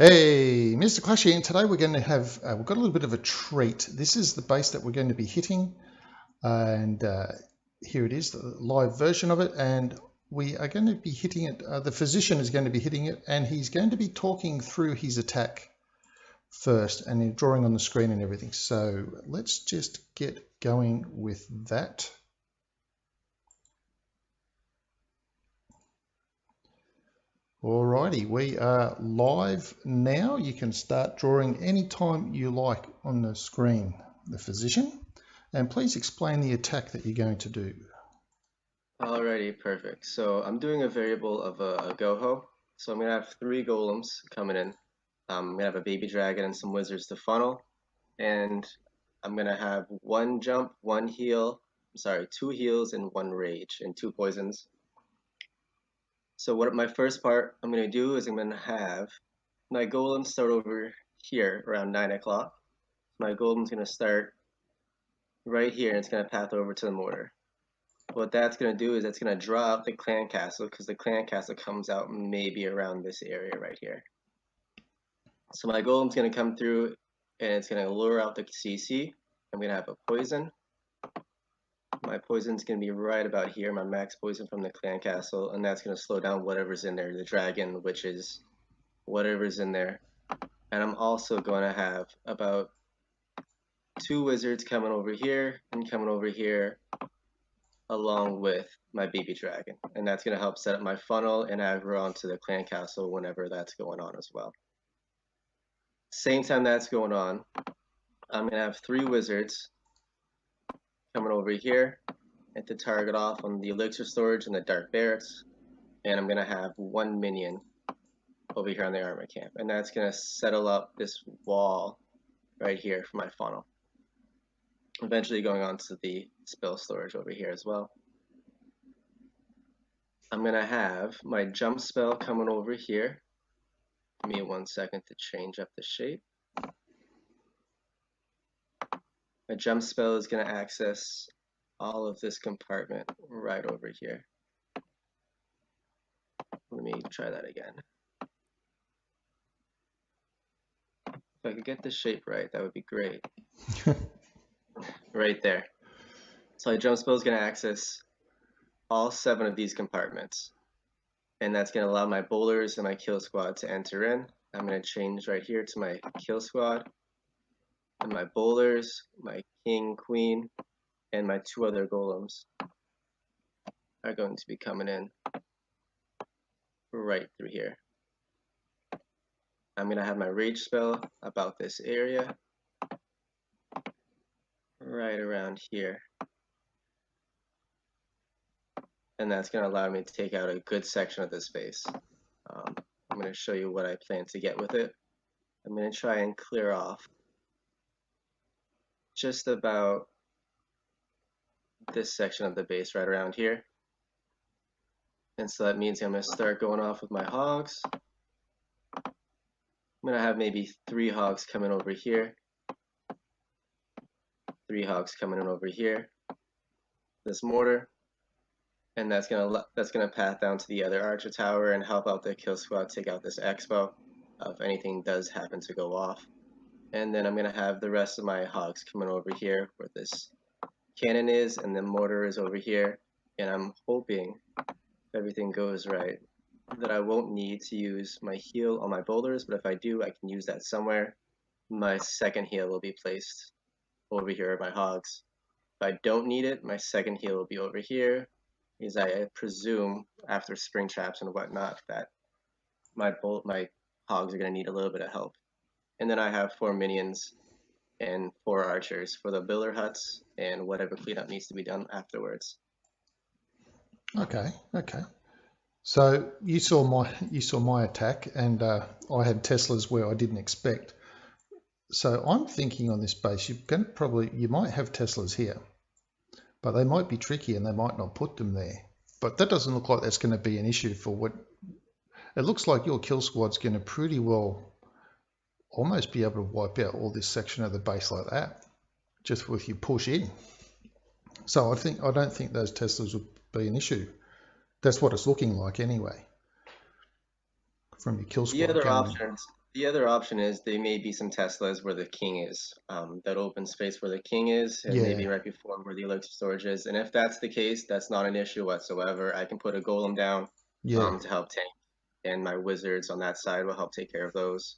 Hey, Mr. Clash here, and today we're going to have, we've got a little bit of a treat. This is the base that we're going to be hitting, and here it is, the live version of it, and we are going to be hitting it, the physician is going to be hitting it, and he's going to be talking through his attack first, and then drawing on the screen and everything. So let's just get going with that. Alrighty, we are live now. You can start drawing anytime you like on the screen, the physician. And please explain the attack that you're going to do. Alrighty, perfect. So I'm doing a variable of a goho. So I'm gonna have 3 golems coming in. I'm gonna have a baby dragon and some wizards to funnel. And I'm gonna have 1 jump, 1 heal, sorry, 2 heals and 1 rage and 2 poisons. So what my first part I'm gonna do is I'm gonna have my golem start over here around 9 o'clock. My golem's gonna start right here and it's gonna path over to the mortar. What that's going to do is it's going to draw out the clan castle because the clan castle comes out maybe around this area right here. So my golem's going to come through and it's going to lure out the CC. I'm going to have a poison. My poison's going to be right about here, my max poison from the clan castle, and that's going to slow down whatever's in there, the dragon, witches, whatever's in there. And I'm also going to have about 2 wizards coming over here and coming over here, along with my baby dragon, and that's going to help set up my funnel and aggro onto the clan castle whenever that's going on as well. Same time that's going on, I'm going to have 3 wizards coming over here and to target off on the elixir storage and the dark barracks, and I'm going to have 1 minion over here on the armor camp, and that's going to settle up this wall right here for my funnel, eventually going on to the spell storage over here as well. I'm going to have my jump spell coming over here. Give me 1 second to change up the shape. My jump spell is going to access all of this compartment right over here. Let me try that again. If I could get the shape right, that would be great. Right there. So my jump spell is going to access all 7 of these compartments, and that's going to allow my bowlers and my kill squad to enter in. I'm going to change right here to my kill squad, and my bowlers, my king, queen, and my 2 other golems are going to be coming in right through here. I'm going to have my rage spell about this area, right around here. And that's going to allow me to take out a good section of this base. I'm going to show you what I plan to get with it. I'm going to try and clear off just about this section of the base right around here. And so that means I'm going to start going off with my hogs. I'm going to have maybe 3 hogs coming over here, 3 hogs coming in over here, this mortar, and that's gonna path down to the other archer tower and help out the kill squad take out this expo if anything does happen to go off. And then I'm gonna have the rest of my hogs coming over here where this cannon is, and the mortar is over here. And I'm hoping, if everything goes right, that I won't need to use my heal on my boulders, but if I do, I can use that somewhere. My second heal will be placed over here at my hogs. If I don't need it, my second heal will be over here, because I presume after spring traps and whatnot that my hogs are going to need a little bit of help. And then I have 4 minions and 4 archers for the builder huts and whatever cleanup needs to be done afterwards. Okay. So you saw my attack, and I had Teslas where I didn't expect. So I'm thinking on this base, you might have Teslas here, but they might be tricky and they might not put them there. But that doesn't look like that's going to be an issue for what it looks like. Your kill squad's going to pretty well almost be able to wipe out all this section of the base like that, just with you push in. So I don't think those Teslas would be an issue. That's what it's looking like anyway, from your kill squad. The other options The other option is they may be some Teslas where the king is, that open space where the king is, and maybe Yeah, right before where the elixir storage is. And if that's the case, that's not an issue whatsoever. I can put a golem down, yeah, to help tank, and my wizards on that side will help take care of those.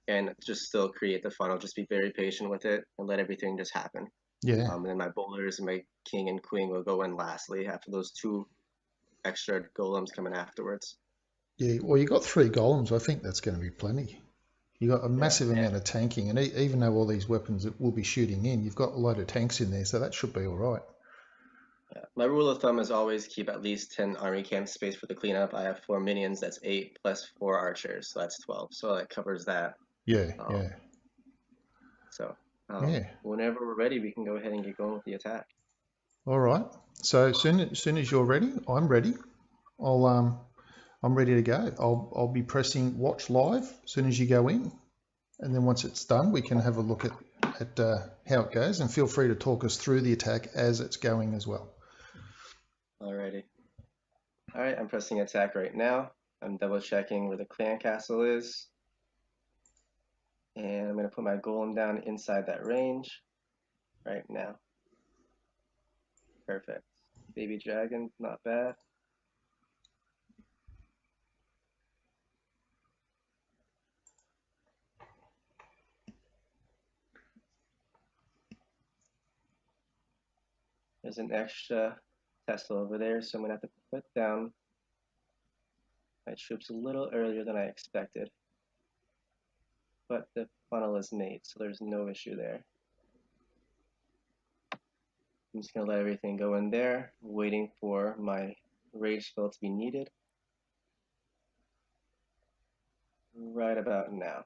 And just still create the funnel. Just be very patient with it and let everything just happen. yeah, And then my bowlers and my king and queen will go in lastly after those two extra golems coming afterwards. yeah. Well, you got 3 golems. I think that's going to be plenty. You got a Yeah, massive and amount of tanking, and even though all these weapons that will be shooting in, you've got a load of tanks in there, so that should be all right. yeah. My rule of thumb is always keep at least 10 army camp space for the cleanup. I have 4 minions, that's 8 plus 4 archers, so that's 12. So that covers that. Yeah, Um, yeah, so yeah. whenever we're ready, we can go ahead and get going with the attack. All right. So soon as you're ready, I'm ready. I'm ready to go. I'll be pressing watch live as soon as you go in, and then once it's done, we can have a look at how it goes, and feel free to talk us through the attack as it's going as well. Alrighty. Alright, I'm pressing attack right now. I'm double checking where the clan castle is. And I'm going to put my golem down inside that range right now. Perfect. Baby dragon, not bad. There's an extra Tesla over there, so I'm going to have to put down my troops a little earlier than I expected. But the funnel is made, so there's no issue there. I'm just going to let everything go in there, waiting for my rage spell to be needed. Right about now.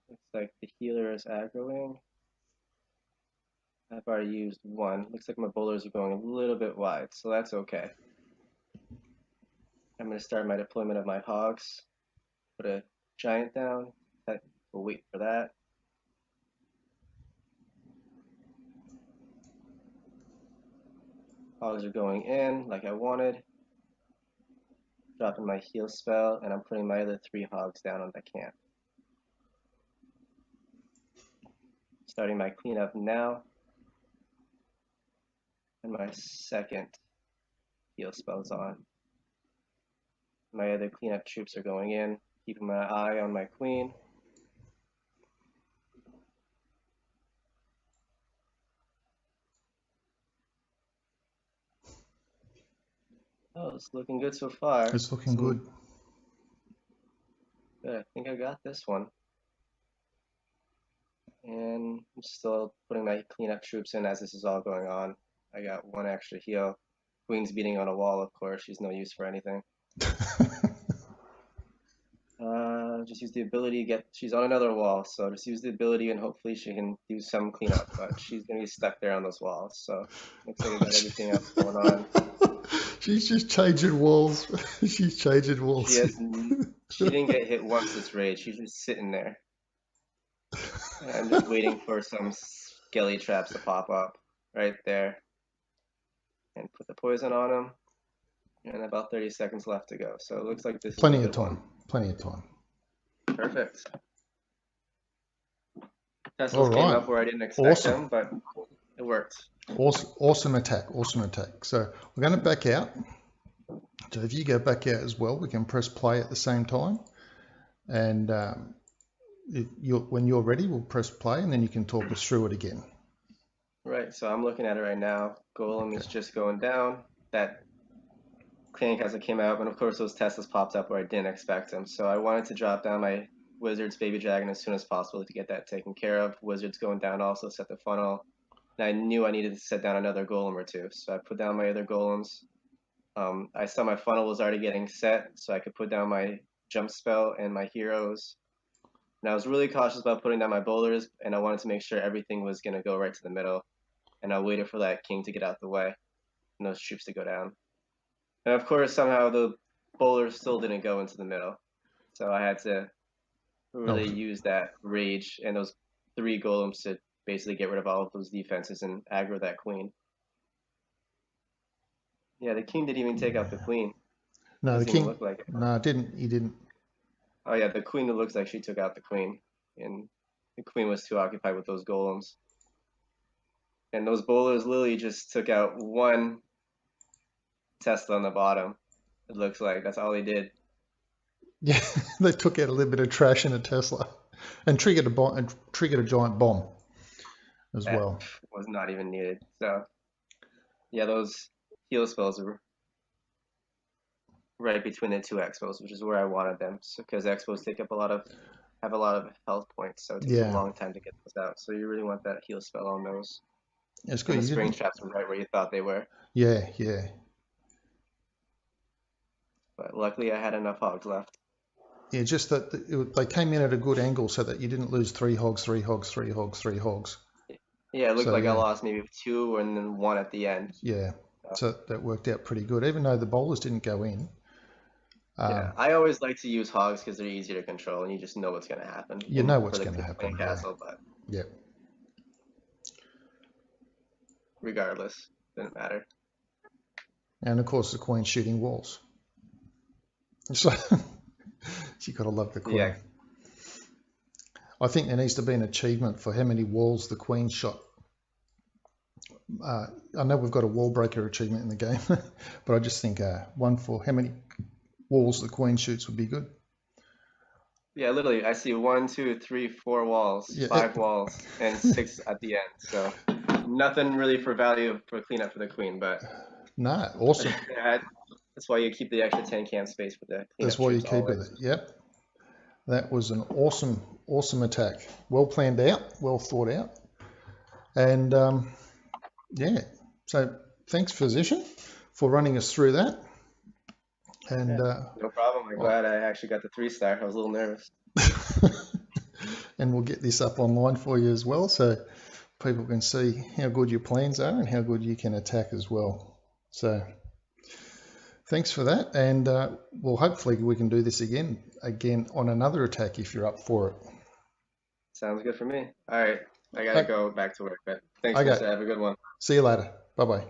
Looks like the healer is aggroing. I've already used one. Looks like my bowlers are going a little bit wide, so that's okay. I'm going to start my deployment of my hogs. Put a giant down. We'll wait for that. Hogs are going in like I wanted. Dropping my heal spell, and I'm putting my other 3 hogs down on the camp. Starting my cleanup now. And my second heal spell's on. My other cleanup troops are going in, keeping my eye on my queen. Oh, it's looking good so far. It's looking good. Good. I think I got this one. And I'm still putting my cleanup troops in as this is all going on. I got 1 extra heal. Queen's beating on a wall, of course. She's no use for anything. Just use the ability to get. She's on another wall, so just use the ability and hopefully she can do some cleanup. But she's gonna be stuck there on those walls. So looks like I got everything else going on. She's just changing walls. She's changing walls. She has. She didn't get hit once this raid. She's just sitting there. And I'm just waiting for some skelly traps to pop up right there, and put the poison on them. And about 30 seconds left to go. So it looks like this is a Plenty of good time. one. Plenty of time. Perfect. Teslas All came right. up where I didn't expect Awesome. them, but it worked. Awesome attack. Awesome attack. So we're going to back out. So if you go back out as well, we can press play at the same time. And when you're ready, we'll press play, and then you can talk us through it again. Right, so I'm looking at it right now. Golem is just going down. That clan castle came out, and of course those Teslas popped up where I didn't expect them. So I wanted to drop down my Wizard's Baby Dragon as soon as possible to get that taken care of. Wizard's going down also set the funnel. And I knew I needed to set down another golem or two, so I put down my other golems. I saw my funnel was already getting set, so I could put down my jump spell and my heroes. And I was really cautious about putting down my bowlers, and I wanted to make sure everything was going to go right to the middle. And I waited for that king to get out the way and those troops to go down. And of course, somehow the bowlers still didn't go into the middle. So I had to really use that rage and those 3 golems to basically get rid of all of those defenses and aggro that queen. Yeah, the king didn't even take out the queen. No, the Doesn't even king. look like it. No, didn't. He didn't. Oh yeah, the queen. It looks like she took out the queen, and the queen was too occupied with those golems. And those bowlers literally just took out one Tesla on the bottom. It looks like that's all they did. Yeah, they took out a little bit of trash in a Tesla, and triggered a bomb, and triggered a giant bomb as That well. was not even needed. So yeah, those heal spells were right between the two expos, which is where I wanted them. So because expos take up have a lot of health points, so it takes a Yeah, long time to get those out. So you really want that heal spell on those. it's good. And the You spring didn't. traps were right where you thought they were. Yeah, yeah, But luckily I had enough hogs left. yeah. Just that they came in at a good angle so that you didn't lose 3 hogs, 3 hogs, 3 hogs, 3 hogs. Yeah, it looked So like I yeah, lost maybe two and then one at the end. yeah. So, So that worked out pretty good, even though the bowlers didn't go in. yeah, I always like to use hogs because they're easier to control and you just know what's going to happen. You And know for what's the going to plain happen. Yeah, castle, but yeah. regardless, didn't matter. And of course, the queen's shooting walls. So you got to love the Yeah, queen. I think there needs to be an achievement for how many walls the queen shot. I know we've got a wall breaker achievement in the game, but I just think one for how many walls the queen shoots would be good. yeah, literally, I see one, two, three, 4 walls, Yeah, 5 walls, and 6 at the end. So nothing really for value for cleanup for the queen, but no, awesome. that's why you keep the extra 10 camp space for the That's cleanup why you troops keep it. always. Yep, that was an awesome attack. Well planned out, well thought out, and yeah. So thanks, physician, for running us through that. And Yeah, no problem. I'm well, glad I actually got the 3-star. I was a little nervous. and we'll get this up online for you as well, so people can see how good your plans are and how good you can attack as well. So thanks for that, and well, hopefully we can do this again on another attack if you're up for it. Sounds good for me. All right, I gotta go back to work, but thanks, Okay, Mister. Have a good one. see you later. Bye bye.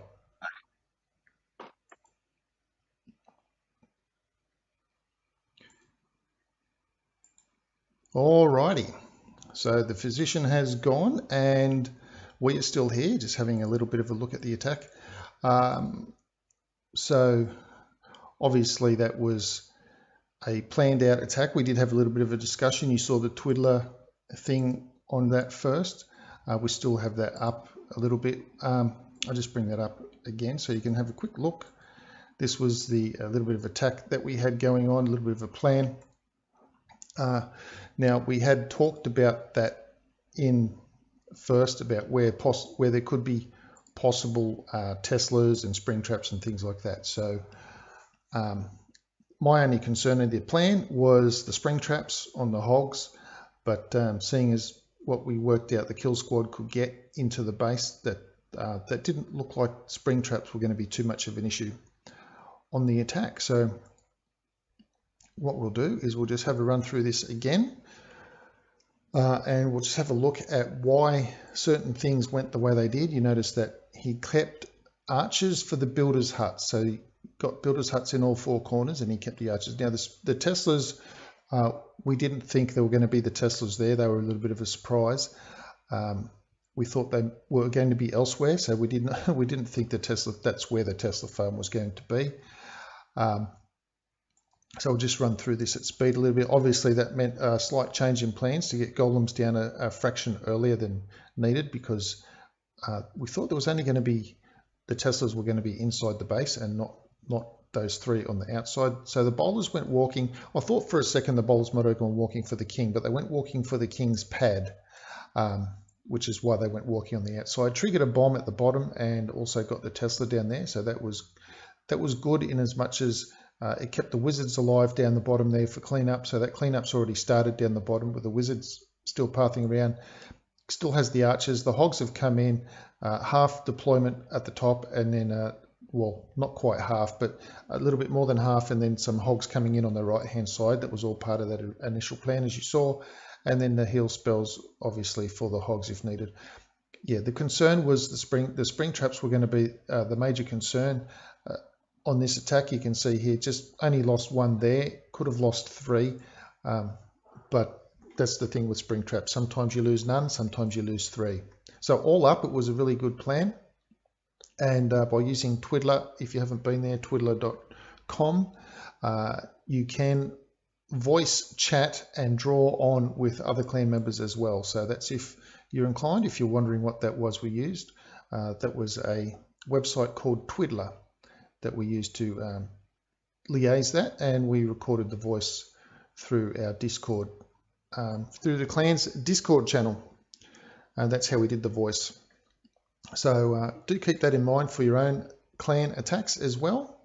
Alrighty, so the physician has gone and we are still here, just having a little bit of a look at the attack. So obviously that was a planned out attack. We did have a little bit of a discussion. You saw the twiddler thing on that first. We still have that up a little bit. I'll just bring that up again so you can have a quick look. This was a little bit of attack that we had going on, a little bit of a plan. Now we had talked about that in first about where there could be possible Teslas and spring traps and things like that. So my only concern in the plan was the spring traps on the hogs, but seeing as what we worked out the kill squad could get into the base, that didn't look like spring traps were going to be too much of an issue on the attack. So what we'll do is we'll just have a run through this again, and we'll just have a look at why certain things went the way they did. You notice that he kept archers for the builders' huts, so he got builders' huts in all 4 corners and he kept the archers. Now the Teslas, we didn't think there were going to be the Teslas there. They were a little bit of a surprise. We thought they were going to be elsewhere, so we didn't think that's where the Tesla farm was going to be. So we'll just run through this at speed a little bit. Obviously that meant a slight change in plans to get golems down a fraction earlier than needed, because we thought there was only going to be, the Teslas were going to be inside the base and not those 3 on the outside. So the bowlers went walking. I thought for a second the bowlers might have gone walking for the king, but they went walking for the king's pad, which is why they went walking on the outside. Triggered a bomb at the bottom and also got the Tesla down there. So that was good in as much as it kept the wizards alive down the bottom there for cleanup. So that cleanup's already started down the bottom with the wizards still pathing around. Still has the archers. The hogs have come in, half deployment at the top, and then, well, not quite half, but a little bit more than half, and then some hogs coming in on the right-hand side. That was all part of that initial plan, as you saw. And then the heal spells, obviously, for the hogs if needed. Yeah, the concern was the spring traps were going to be the major concern. on this attack. You can see here, just only lost one there, could have lost 3, but that's the thing with Springtrap. Sometimes you lose none, sometimes you lose 3. So all up, it was a really good plan. And by using Twiddler, if you haven't been there, twiddler.com, you can voice chat and draw on with other clan members as well. So that's if you're inclined. If you're wondering what that was we used, that was a website called Twiddler that we used to liaise that, and we recorded the voice through our Discord, through the clan's Discord channel. And that's how we did the voice. So do keep that in mind for your own clan attacks as well.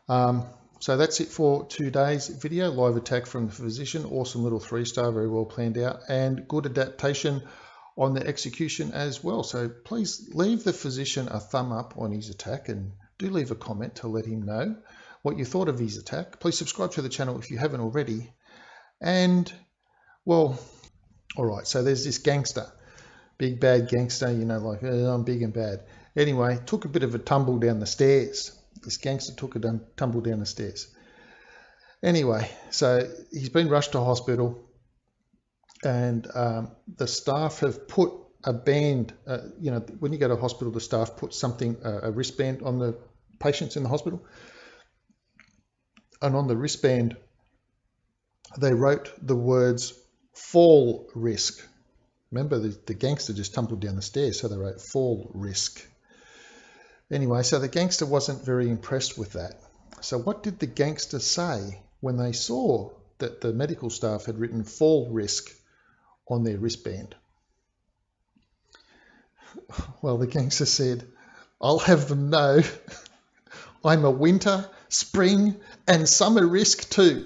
So that's it for today's video. Live attack from the physician. Awesome little 3-star, very well planned out, and good adaptation on the execution as well. So please leave the physician a thumb up on his attack, and do leave a comment to let him know what you thought of his attack. Please subscribe to the channel if you haven't already. And well, all right, so there's this gangster, big bad gangster, you know, like I'm big and bad. Anyway, took a bit of a tumble down the stairs. This gangster took a tumble down the stairs. Anyway, so he's been rushed to hospital, and the staff have put a band, you know, when you go to hospital, the staff put something, a wristband on the patients in the hospital. And on the wristband, they wrote the words fall risk. Remember, the gangster just tumbled down the stairs, so they wrote fall risk. Anyway, so the gangster wasn't very impressed with that. So what did the gangster say when they saw that the medical staff had written fall risk on their wristband? Well, the gangster said, "I'll have them know I'm a winter, spring, and summer risk too."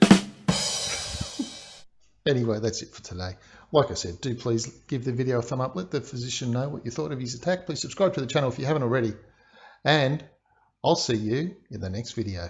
Anyway, that's it for today. Like I said, do please give the video a thumb up. Let the physician know what you thought of his attack. Please subscribe to the channel if you haven't already. And I'll see you in the next video.